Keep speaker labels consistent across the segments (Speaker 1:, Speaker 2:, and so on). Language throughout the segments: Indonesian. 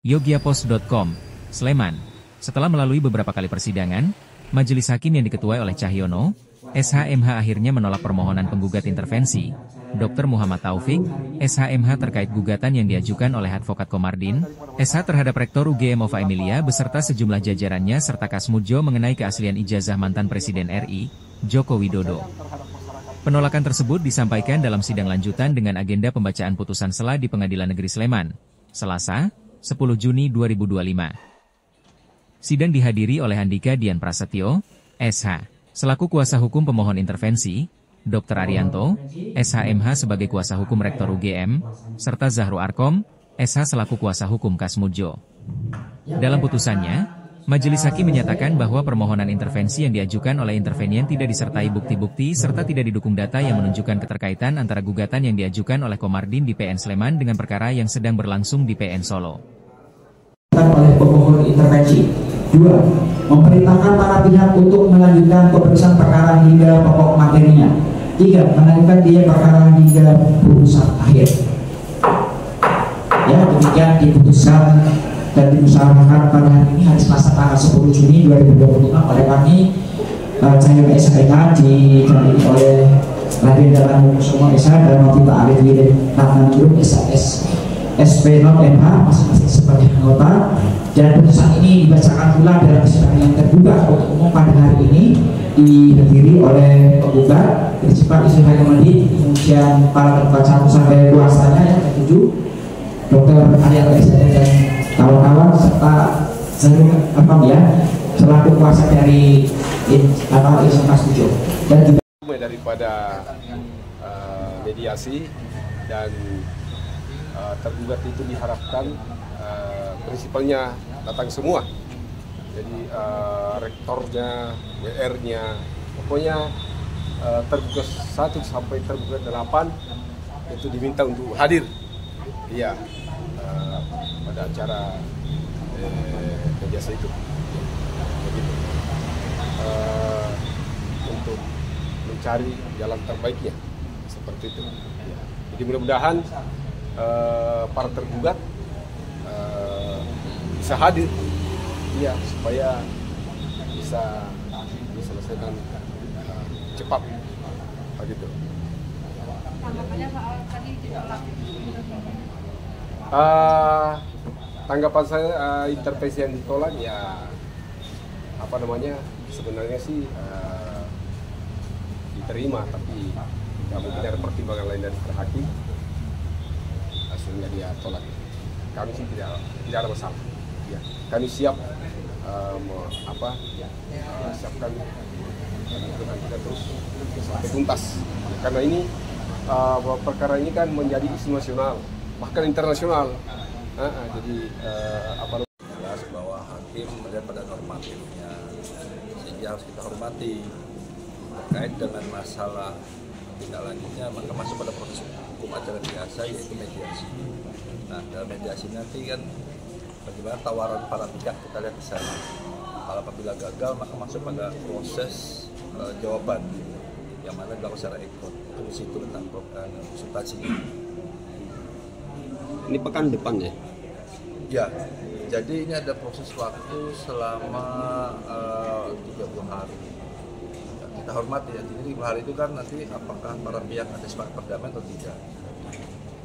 Speaker 1: Yogyapost.com, Sleman. Setelah melalui beberapa kali persidangan, Majelis Hakim yang diketuai oleh Cahyono, SHMH akhirnya menolak permohonan penggugat intervensi, Dr. Muhammad Taufik, SHMH terkait gugatan yang diajukan oleh Advokat Komardin, SH terhadap Rektor UGM Ova Emilia beserta sejumlah jajarannya serta Kasmudjo mengenai keaslian ijazah mantan Presiden RI, Joko Widodo. Penolakan tersebut disampaikan dalam sidang lanjutan dengan agenda pembacaan putusan sela di Pengadilan Negeri Sleman, Selasa, 10 Juni 2025. Sidang dihadiri oleh Andika Dian Prasetyo, SH, selaku kuasa hukum pemohon intervensi, Dr. Arianto, SHMH sebagai kuasa hukum Rektor UGM, serta Zahro Arkom, SH selaku kuasa hukum Kasmudjo. Dalam putusannya, Majelis Hakim menyatakan bahwa permohonan intervensi yang diajukan oleh intervenian tidak disertai bukti-bukti serta tidak didukung data yang menunjukkan keterkaitan antara gugatan yang diajukan oleh Komardin di PN Sleman dengan perkara yang sedang berlangsung di PN Solo.
Speaker 2: Oleh pemohon intervensi. 2. Memerintahkan para pihak untuk melanjutkan pemeriksaan perkara hingga pokok materinya. 3. Menaikkan dia perkara hingga putusan akhir. Ya, demikian diputuskan dan dimusyawarahkan pada hari ini, hari Selasa tanggal 10 Juni 2025 oleh kami Cahyono SHMH dihadiri oleh Raden Dalan Kusumo SH dan Novita Arif Wirid Rahman Group SAS SP non MH masing-masing sebagai anggota, dan putusan ini dibacakan pula dalam sidang yang terbuka untuk umum pada hari ini dihadiri oleh penggugat, Prinsipal Istri Komandi, kemudian para tergugat 1 sampai kuasanya yang ketujuh, Dr. Arianto SHMH dan kawan-kawan serta selaku kuasa dari Insan Kasmudjo dan juga
Speaker 3: daripada mediasi dan tergugat itu diharapkan prinsipalnya datang semua, jadi rektornya, WR-nya, pokoknya tergugat 1 sampai tergugat 8 itu diminta untuk hadir, iya, pada acara mediasi itu, begitu, untuk mencari jalan terbaiknya seperti itu. Jadi mudah-mudahan para tergugat bisa hadir, ya, supaya bisa diselesaikan cepat, begitu.
Speaker 4: Tanggapannya soal tadi ditolak.
Speaker 3: Tanggapan saya intervensi yang ditolak, ya sebenarnya sih diterima, tapi ya, mungkin ada pertimbangan lain dari hakim, hasilnya dia tolak. Kami sih tidak ada masalah, ya, kami siap siapkan dengan kita terus sampai tuntas, karena ini perkara ini kan menjadi isu nasional bahkan internasional. Jadi
Speaker 5: jelas bahwa hakim melihat pada normatifnya, sehingga harus kita hormati. Terkait dengan masalah tindak lanjutnya, maka masuk pada proses hukum acara biasa, yaitu mediasi. Nah, dalam mediasi nanti kan bagaimana tawaran para pihak, kita lihat di sana. Kalau apabila gagal, maka masuk pada proses jawaban yang mana dilakukan secara ekor. Itu di situ tentang konsultasi.
Speaker 6: Ini pekan depan ya?
Speaker 5: Ya, jadi ini ada proses waktu selama 30 hari. Ya, kita hormati ya, jadi 30 hari itu kan nanti apakah para pihak ada sepakat perdamaian atau tidak.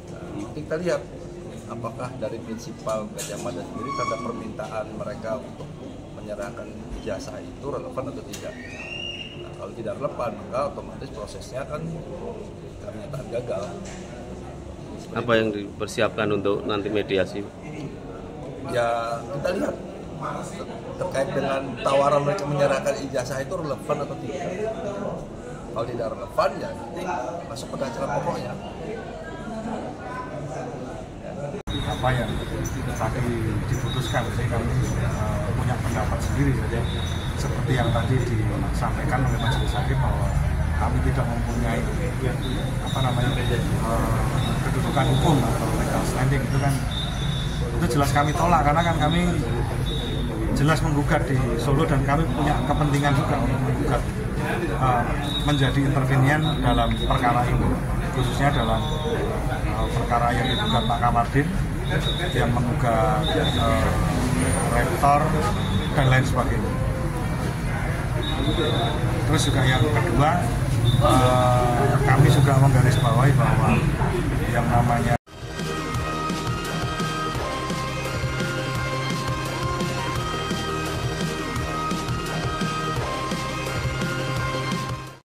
Speaker 5: Nah, kita lihat apakah dari prinsipal Gajah Mada sendiri terhadap permintaan mereka untuk menyerahkan ijazah itu relevan atau tidak. Nah, kalau tidak relevan, maka otomatis prosesnya kan ternyata gagal.
Speaker 6: Apa yang dipersiapkan untuk nanti mediasi?
Speaker 5: Ya, kita lihat terkait dengan tawaran mereka menyerahkan ijazah itu relevan atau tidak. Kalau tidak relevan, ya nanti masuk pada acara pokoknya.
Speaker 7: Apa yang tadi diputuskan, jadi kami punya pendapat sendiri saja, seperti yang tadi disampaikan oleh Majelis Hakim bahwa kami tidak mempunyai kedudukan hukum atau legal standing, itu jelas kami tolak, karena kan kami jelas menggugat di Solo dan kami punya kepentingan juga untuk menggugat menjadi intervenian dalam perkara ini, khususnya dalam perkara yang digugat Pak Komardin yang menggugat rektor dan lain sebagainya. Terus juga yang kedua, kami juga menggarisbawahi bahwa yang namanya